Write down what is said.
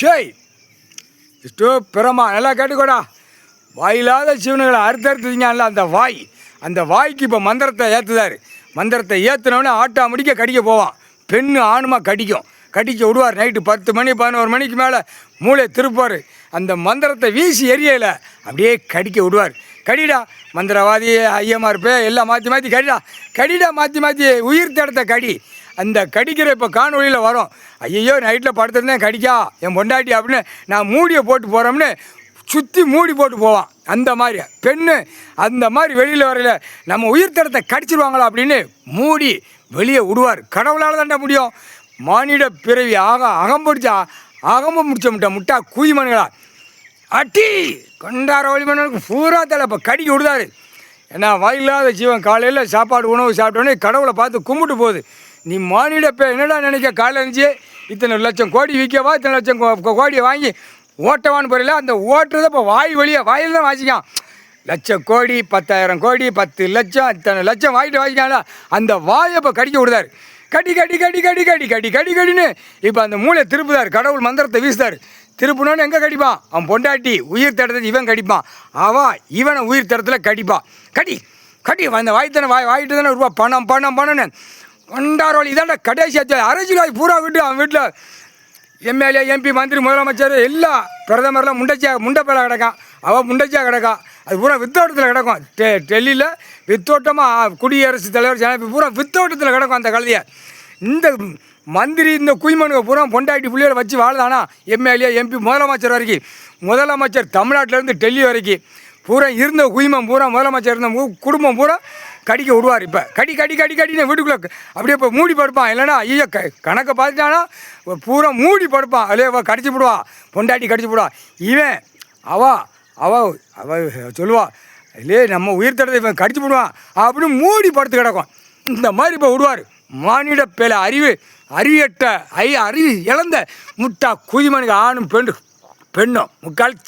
ஷேய் இஷ்டோ பிரமா நல்லா கேட்டுக்கோடா. வாயில்லாத ஜீவனுகளை அறுத்தறுத்துதிங்கல்ல அந்த வாய்க்கு இப்போ மந்திரத்தை ஏற்றுதாரு. மந்திரத்தை ஏற்றுனோடனே ஆட்டா முடிக்க கடிக்க போவான். பெண்ணு ஆணுமா கடிக்க விடுவார். நைட்டு 10 மணி 11 மணிக்கு மேலே மூளை திருப்பார். அந்த மந்திரத்தை வீசி எரியலை அப்படியே கடிக்க விடுவார். கடிடா மந்திரவாதி ஐயமாக இருப்பேன் எல்லாம் மாற்றி கடிடா மாற்றி உயிர் தடத்தை கடி. அந்த கடிக்கிற இப்போ காணொலியில் வரும். ஐயோ நைட்டில் படுத்துருந்தேன் கடிக்கா என் பொண்டாட்டி அப்படின்னு நான் மூடியை போட்டு போகிறோம்னு சுற்றி மூடி போட்டு போவான். அந்த மாதிரி பெண்ணு அந்த மாதிரி வெளியில் வரையில நம்ம உயிர் தடத்தை கடிச்சிருவாங்களா அப்படின்னு மூடி வெளியே விடுவார். கடவுளால் தாண்டா முடியும். மானிட பிறவி அகம்ப முடிச்ச முட்டா குயிமனுங்களா அட்டி கொண்டார வழிமனுக்கு பூரா தலை இப்போ கடிக்க விடுதாரு. ஏன்னா வாயில்லாத ஜீவன் காலையில் சாப்பாடு உணவு சாப்பிட்டோன்னே கடவுளை பார்த்து கும்பிட்டு போகுது. நீ மானிட என்னடா நினைக்க காலையில் இருந்துச்சு இத்தனை லட்சம் கோடி விற்கவா இத்தனை லட்சம் கோடியை வாங்கி ஓட்டவான்னு போகிறல அந்த ஓட்டுறதை இப்போ வாயில் தான் வாசிக்கான். லட்சம் கோடி 10,000 கோடி 10 லட்சம் இத்தனை லட்சம் வாங்கிட்டு வாசிக்காங்களா அந்த வாயை இப்போ கடிக்க விடுதாரு. கடின்னு இப்போ அந்த மூளை திருப்புதார். கடவுள் மந்திரத்தை வீசுதார். திருப்புனோன்னு எங்கே கடிப்பான்? அவன் பொண்டாட்டி உயிர் தடத்தை இவன் கடிப்பான். இவனை உயிர் தடத்தில் கடிப்பான். கடி அந்த வாயிட்டு தானே ரூபா பணம்னு கொண்டாரோல் இதாண்டா கடைசி அரசியல்வாதி பூரா விட்டு அவன் வீட்டில் எம்எல்ஏ எம்பி மந்திரி முதலமைச்சர் எல்லாம் பிரதமர்லாம் முண்டைப்பேல கிடக்கான். அவள் முண்டைச்சியாக கிடக்கான். அது பூரா வித்தோட்டத்தில் கிடக்கும். டெல்லியில் வித்தோட்டமாக குடியரசு தலைவர் ஜனாதிபதி பூரா வித்தோட்டத்தில் கிடக்கும் அந்த கழுதியை. இந்த மந்திரி இந்த குய்மனுக்கு பூரா பொண்டாட்டி பிள்ளைகளை வச்சு வாழ்தானா எம்எல்ஏ எம்பி முதலமைச்சர் வரைக்கும். முதலமைச்சர் தமிழ்நாட்டிலேருந்து டெல்லி வரைக்கும் பூரா இருந்த குய்மன் பூரா முதலமைச்சர் இருந்த குடும்பம் பூரா கடிக்க விடுவார். இப்போ கடின்னு வீட்டுக்குள்ளே அப்படியே இப்போ மூடி படுப்பான். இல்லைன்னா ஐயோ கணக்கை பார்த்துட்டானா பூரா மூடி படுப்பான். அதிலே கடிச்சு விடுவா பொண்டாட்டி கடிச்சு விடுவா. இவன் அவ சொல்லுவா இல்லையே நம்ம உயிர் தடத்தை இவன் கடிச்சு விடுவான் அப்படின்னு மூடி படுத்து கிடக்கும். இந்த மாதிரி இப்போ விடுவார். மானிட பேல அறிவு இழந்த முட்டா குதிமனுக்கு ஆணும் பெண்ணும் முக்கால்